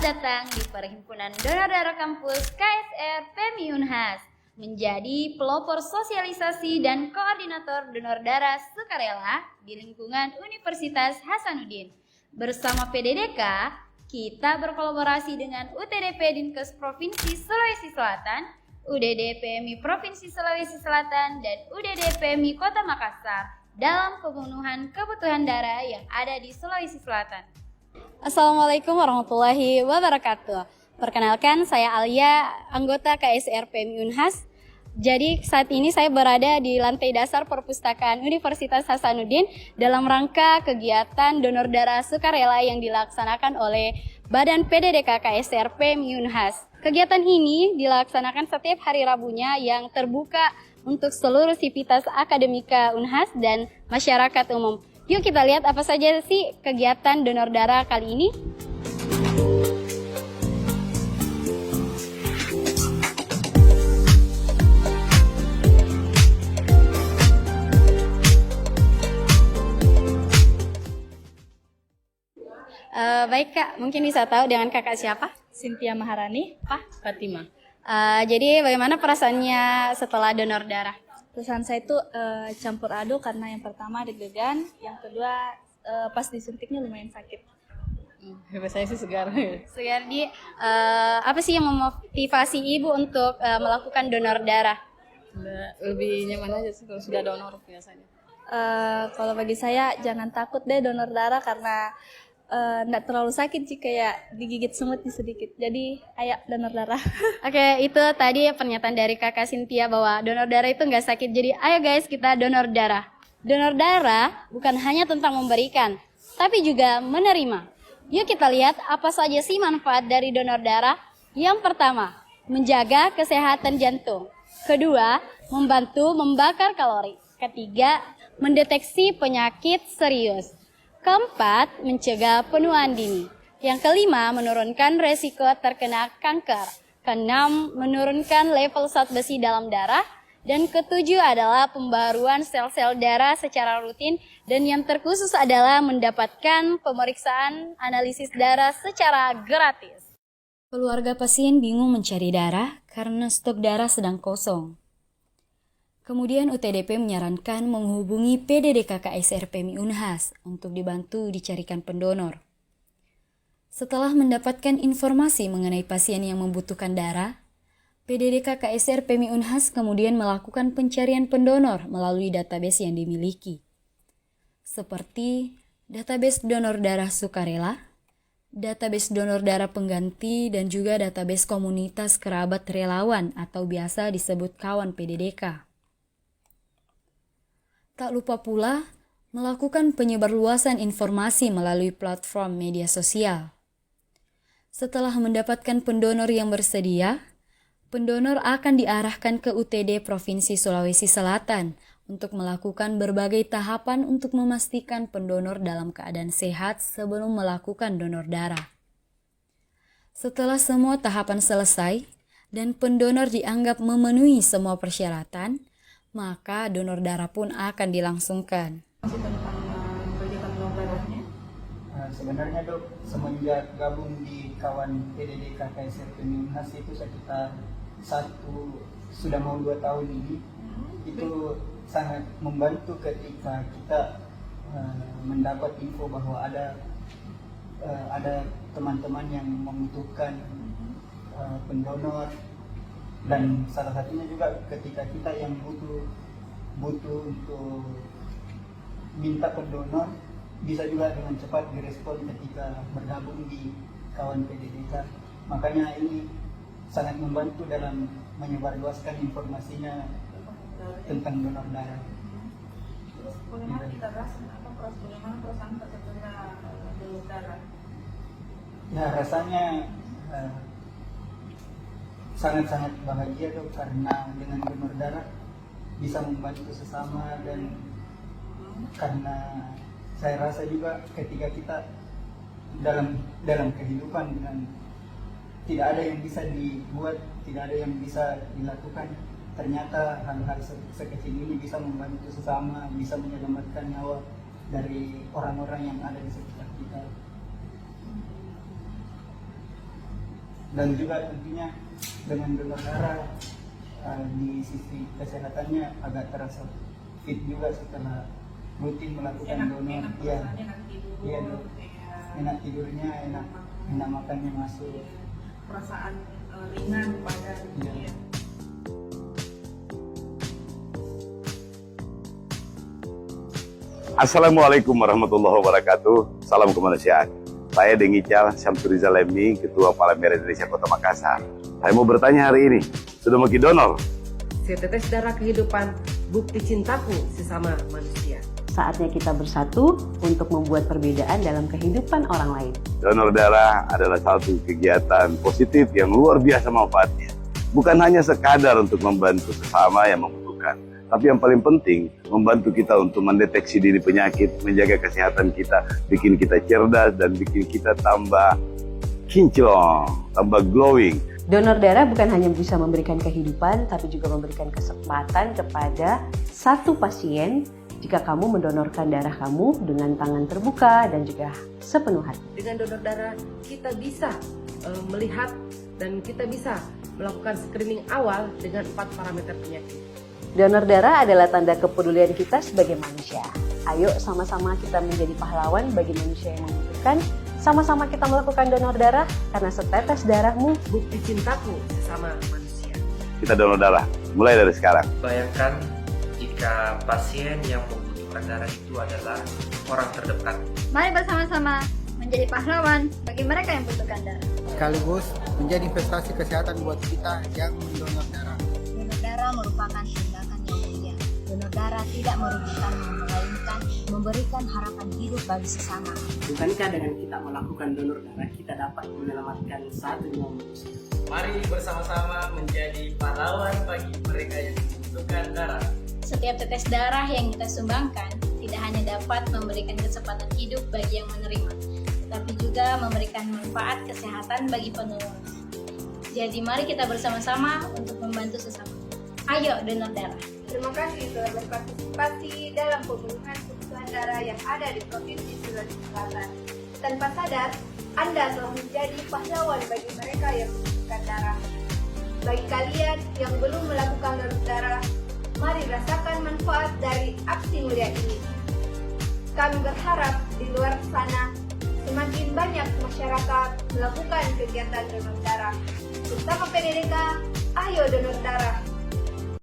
datang di Perhimpunan Donor Darah Kampus KSR PMI Unhas menjadi pelopor sosialisasi dan koordinator donor darah sukarela di lingkungan Universitas Hasanuddin. Bersama PDDK, kita berkolaborasi dengan UTDP Dinkes Provinsi Sulawesi Selatan, UDD PMI Provinsi Sulawesi Selatan, dan UDD PMI Kota Makassar dalam pemenuhan kebutuhan darah yang ada di Sulawesi Selatan. Assalamualaikum warahmatullahi wabarakatuh. Perkenalkan, saya Alia, anggota KSR PMI Unhas. Jadi saat ini saya berada di lantai dasar perpustakaan Universitas Hasanuddin dalam rangka kegiatan donor darah sukarela yang dilaksanakan oleh Badan PDDK KSR PMI Unhas. Kegiatan ini dilaksanakan setiap hari Rabunya yang terbuka untuk seluruh sivitas akademika Unhas dan masyarakat umum. Yuk kita lihat apa saja sih kegiatan donor darah kali ini. Baik Kak, mungkin bisa tahu dengan kakak siapa? Cynthia Maharani, Fatima. Jadi bagaimana perasaannya setelah donor darah? Pesan saya itu campur aduk karena yang pertama deg-degan, yang kedua pas disuntiknya lumayan sakit. Saya sih segar. Sugardi, apa sih yang memotivasi ibu untuk melakukan donor darah? Lebih nyaman aja sih kalau sudah donor biasanya. Kalau bagi saya jangan takut deh donor darah karena nggak terlalu sakit sih, kayak digigit semut sedikit. Jadi ayo donor darah. Oke, itu tadi pernyataan dari kakak Cynthia bahwa donor darah itu nggak sakit. Jadi ayo guys, kita donor darah. Donor darah bukan hanya tentang memberikan, tapi juga menerima. Yuk kita lihat apa saja sih manfaat dari donor darah. Yang pertama, menjaga kesehatan jantung. Kedua, membantu membakar kalori. Ketiga, mendeteksi penyakit serius. Keempat, mencegah penuaan dini. Yang kelima, menurunkan resiko terkena kanker. Keenam, menurunkan level zat besi dalam darah. Dan ketujuh adalah pembaruan sel-sel darah secara rutin. Dan yang terkhusus adalah mendapatkan pemeriksaan analisis darah secara gratis. Keluarga pasien bingung mencari darah karena stok darah sedang kosong. Kemudian UTDP menyarankan menghubungi PDDK KSR PMI Unhas untuk dibantu dicarikan pendonor. Setelah mendapatkan informasi mengenai pasien yang membutuhkan darah, PDDK KSR PMI Unhas kemudian melakukan pencarian pendonor melalui database yang dimiliki, seperti database donor darah sukarela, database donor darah pengganti, dan juga database komunitas kerabat relawan atau biasa disebut kawan PDDK. Tak lupa pula melakukan penyebarluasan informasi melalui platform media sosial. Setelah mendapatkan pendonor yang bersedia, pendonor akan diarahkan ke UTD Provinsi Sulawesi Selatan untuk melakukan berbagai tahapan untuk memastikan pendonor dalam keadaan sehat sebelum melakukan donor darah. Setelah semua tahapan selesai dan pendonor dianggap memenuhi semua persyaratan, maka donor darah pun akan dilangsungkan. Sebenarnya dok, semenjak gabung di kawan PDDK KSR PMI Unhas itu sekitar sudah mau 2 tahun ini, itu sangat membantu ketika kita mendapat info bahwa ada teman-teman yang membutuhkan pendonor. Dan salah satunya juga ketika kita yang butuh untuk minta pendonor, bisa juga dengan cepat direspon ketika bergabung di kawan PDDK. Makanya ini sangat membantu dalam menyebarluaskan informasinya tentang donor darah. Terus bagaimana kita bagaimana perasaan terkena donor darah? Ya rasanya sangat-sangat bahagia dok, karena dengan donor darah bisa membantu sesama, dan karena saya rasa juga ketika kita dalam kehidupan dengan tidak ada yang bisa dibuat, tidak ada yang bisa dilakukan, ternyata hal-hal sekecil ini bisa membantu sesama, bisa menyelamatkan nyawa dari orang-orang yang ada di sekitar kita. Dan juga tentunya dengan donor darah di sisi kesehatannya agak terasa fit juga setelah rutin melakukan donor. Iya, iya dok. Enak tidurnya, enak makannya masuk. Perasaan ringan pada Iya. Assalamualaikum warahmatullahi wabarakatuh. Salam kemanusiaan. Saya Dengical Syamsurizal Leming, Ketua Palang Merah Indonesia Kota Makassar. Saya mau bertanya hari ini, sudah mau donor? Setetes darah kehidupan, bukti cintaku sesama manusia. Saatnya kita bersatu untuk membuat perbedaan dalam kehidupan orang lain. Donor darah adalah satu kegiatan positif yang luar biasa manfaatnya. Bukan hanya sekadar untuk membantu sesama yang membutuhkan, tapi yang paling penting, membantu kita untuk mendeteksi dini penyakit, menjaga kesehatan kita, bikin kita cerdas, dan bikin kita tambah kinclong, tambah glowing. Donor darah bukan hanya bisa memberikan kehidupan, tapi juga memberikan kesempatan kepada satu pasien jika kamu mendonorkan darah kamu dengan tangan terbuka dan juga sepenuh hati. Dengan donor darah, kita bisa melihat dan kita bisa melakukan screening awal dengan 4 parameter penyakit. Donor darah adalah tanda kepedulian kita sebagai manusia. Ayo sama-sama kita menjadi pahlawan bagi manusia yang membutuhkan. Sama-sama kita melakukan donor darah karena setetes darahmu Bukti cintaku sesama manusia. Kita donor darah, mulai dari sekarang. Bayangkan jika pasien yang membutuhkan darah itu adalah orang terdekat. Mari bersama-sama menjadi pahlawan bagi mereka yang membutuhkan darah. Sekaligus menjadi investasi kesehatan buat kita yang mendonor darah. Donor darah merupakan tindakan yang mulia. Donor darah tidak merugikan, melainkan memberikan harapan hidup bagi sesama. Bukankah dengan kita melakukan donor darah, kita dapat menyelamatkan satu nyawa manusia? Mari bersama-sama menjadi pahlawan bagi mereka yang membutuhkan darah. Setiap tetes darah yang kita sumbangkan tidak hanya dapat memberikan kesempatan hidup bagi yang menerima, tetapi juga memberikan manfaat kesehatan bagi penerima. Jadi mari kita bersama-sama untuk membantu sesama. Ayo donor darah. Terima kasih telah berpartisipasi dalam pemenuhan kebutuhan darah yang ada di Provinsi Sulawesi Selatan. Tanpa sadar, Anda telah menjadi pahlawan bagi mereka yang membutuhkan darah. Bagi kalian yang belum melakukan donor darah, mari rasakan manfaat dari aksi mulia ini. Kami berharap di luar sana semakin banyak masyarakat melakukan kegiatan donor darah. Bersama PDDK, ayo donor darah.